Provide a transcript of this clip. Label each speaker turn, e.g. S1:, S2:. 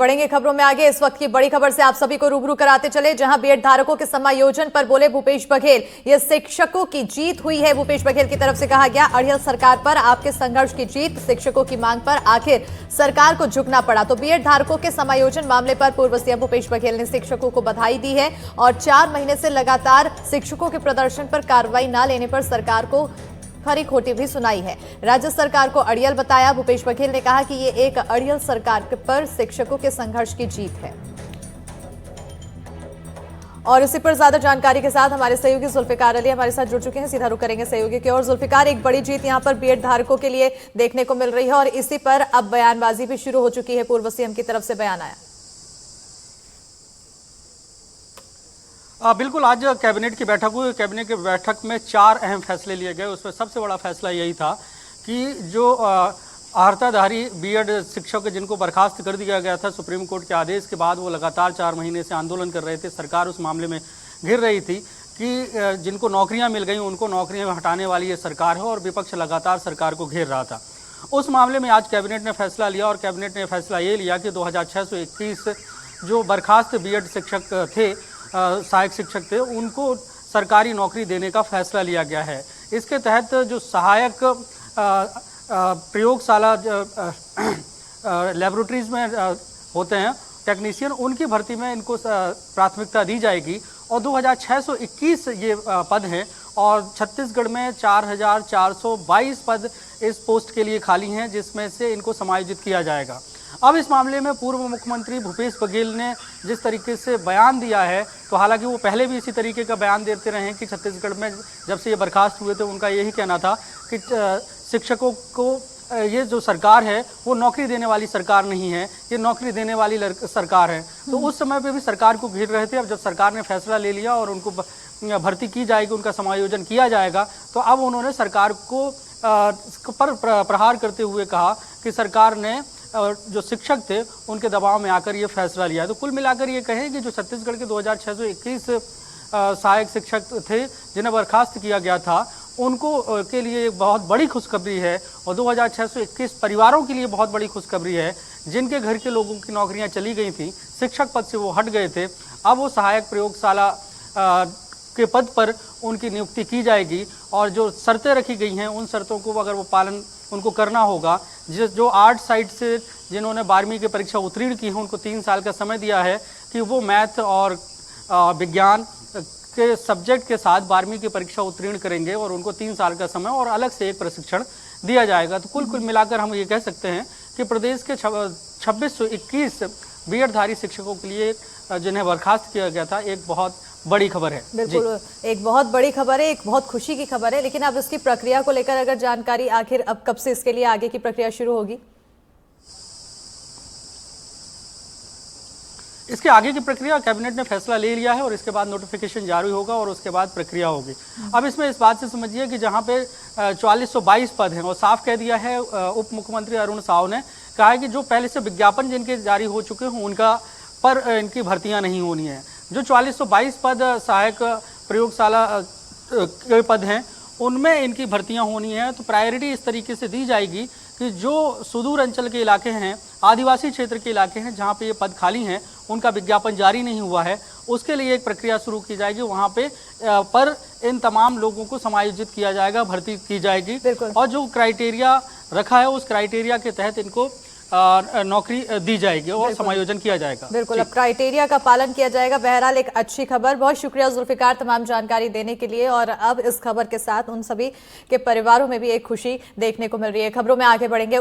S1: बढ़ेंगे खबरों में आगे। इस वक्त की बड़ी खबर से आप सभी को रूबरू कराते चले, जहां बीएड धारकों के समायोजन पर बोले भूपेश बघेल। यह शिक्षकों की जीत हुई है, भूपेश बघेल की तरफ से कहा गया। अड़ियल सरकार पर आपके संघर्ष की जीत, शिक्षकों की मांग पर आखिर सरकार को झुकना पड़ा। तो बीएड धारकों के समायोजन मामले पर पूर्व सीएम भूपेश बघेल ने शिक्षकों को बधाई दी है और 4 महीने से लगातार शिक्षकों के प्रदर्शन पर कार्रवाई न लेने पर सरकार को खरी खोटी भी सुनाई है। राज्य सरकार को अड़ियल बताया। भूपेश बघेल ने कहा कि ये एक अड़ियल सरकार पर शिक्षकों के संघर्ष की जीत है। और इसी पर ज्यादा जानकारी के साथ हमारे सहयोगी जुल्फिकार अली हमारे साथ जुड़ चुके हैं। सीधा रुख करेंगे सहयोगी की ओर। जुल्फिकार, एक बड़ी जीत यहां पर बीएड धारकों के लिए देखने को मिल रही है और इसी पर अब बयानबाजी भी शुरू हो चुकी है। पूर्व सीएम की तरफ से बयान आया।
S2: बिल्कुल, आज कैबिनेट की बैठक हुई। कैबिनेट की बैठक में 4 अहम फैसले लिए गए। उसमें सबसे बड़ा फैसला यही था कि जो अर्हताधारी बीएड शिक्षक जिनको बर्खास्त कर दिया गया था सुप्रीम कोर्ट के आदेश के बाद, वो लगातार 4 महीने से आंदोलन कर रहे थे। सरकार उस मामले में घिर रही थी कि जिनको नौकरियां मिल गई उनको नौकरियां हटाने वाली ये सरकार है, और विपक्ष लगातार सरकार को घेर रहा था। उस मामले में आज कैबिनेट ने फैसला लिया और कैबिनेट ने फैसला ये लिया कि 2621 जो बर्खास्त बीएड शिक्षक थे, सहायक शिक्षक थे, उनको सरकारी नौकरी देने का फैसला लिया गया है। इसके तहत जो सहायक प्रयोगशाला लेबोरेटरीज में होते हैं टेक्नीशियन, उनकी भर्ती में इनको प्राथमिकता दी जाएगी। और 2621 ये पद हैं और छत्तीसगढ़ में 4422 पद इस पोस्ट के लिए खाली हैं, जिसमें से इनको समायोजित किया जाएगा। अब इस मामले में पूर्व मुख्यमंत्री भूपेश बघेल ने जिस तरीके से बयान दिया है, तो हालांकि वो पहले भी इसी तरीके का बयान देते रहे हैं कि छत्तीसगढ़ में जब से ये बर्खास्त हुए थे उनका यही कहना था कि शिक्षकों को ये जो सरकार है वो नौकरी देने वाली सरकार नहीं है, ये नौकरी देने वाली सरकार है। तो उस समय पे भी सरकार को घेर रहे थे। अब जब सरकार ने फैसला ले लिया और उनको भर्ती की जाएगी, उनका समायोजन किया जाएगा, तो अब उन्होंने सरकार को पर प्रहार करते हुए कहा कि सरकार ने जो शिक्षक थे उनके दबाव में आकर ये फैसला लिया। तो कुल मिलाकर ये कहें कि जो छत्तीसगढ़ के 2621 सहायक शिक्षक थे जिन्हें बर्खास्त किया गया था, उनको के लिए एक बहुत बड़ी खुशखबरी है और 2621 परिवारों के लिए बहुत बड़ी खुशखबरी है, जिनके घर के लोगों की नौकरियां चली गई थी, शिक्षक पद से वो हट गए थे। अब वो सहायक प्रयोगशाला के पद पर उनकी नियुक्ति की जाएगी और जो शर्तें रखी गई हैं उन शर्तों को अगर वो पालन उनको करना होगा। जो 8 साइट से जिन्होंने 12वीं की परीक्षा उत्तीर्ण की है उनको 3 साल का समय दिया है कि वो मैथ और विज्ञान के सब्जेक्ट के साथ 12वीं की परीक्षा उत्तीर्ण करेंगे और उनको 3 साल का समय और अलग से एक प्रशिक्षण दिया जाएगा। तो कुल मिलाकर हम ये कह सकते हैं कि प्रदेश के 2621 बीएडधारी शिक्षकों के लिए जिन्हें बर्खास्त किया गया था, एक बहुत बड़ी खबर है।
S1: बिल्कुल, एक बहुत बड़ी खबर है, एक बहुत खुशी की खबर है। लेकिन अब इसकी प्रक्रिया को लेकर अगर जानकारी, आखिर अब कब से इसके लिए आगे की प्रक्रिया शुरू होगी?
S2: इसके आगे की प्रक्रिया कैबिनेट ने फैसला ले लिया है और इसके बाद नोटिफिकेशन जारी होगा और उसके बाद प्रक्रिया होगी। अब इसमें इस बात से समझिए कि जहां पे 4422 पद हैं और साफ कह दिया है उप मुख्यमंत्री अरुण साव ने, कहा है कि जो पहले से विज्ञापन जिनके जारी हो चुके हैं उनका पर इनकी भर्तियां नहीं होनी है। जो 4422 पद सहायक प्रयोगशाला के पद हैं उनमें इनकी भर्तियां होनी है। तो प्रायोरिटी इस तरीके से दी जाएगी कि जो सुदूर अंचल के इलाके हैं, आदिवासी क्षेत्र के इलाके हैं, जहां पे ये पद खाली हैं, उनका विज्ञापन जारी नहीं हुआ है, उसके लिए एक प्रक्रिया शुरू की जाएगी। वहां पे पर इन तमाम लोगों को समायोजित किया जाएगा, भर्ती की जाएगी और जो क्राइटेरिया रखा है उस क्राइटेरिया के तहत इनको नौकरी दी जाएगी और समायोजन किया जाएगा।
S1: बिल्कुल, अब क्राइटेरिया का पालन किया जाएगा। बहरहाल एक अच्छी खबर। बहुत शुक्रिया जुल्फिकार तमाम जानकारी देने के लिए। और अब इस खबर के साथ उन सभी के परिवारों में भी एक खुशी देखने को मिल रही है। खबरों में आगे बढ़ेंगे।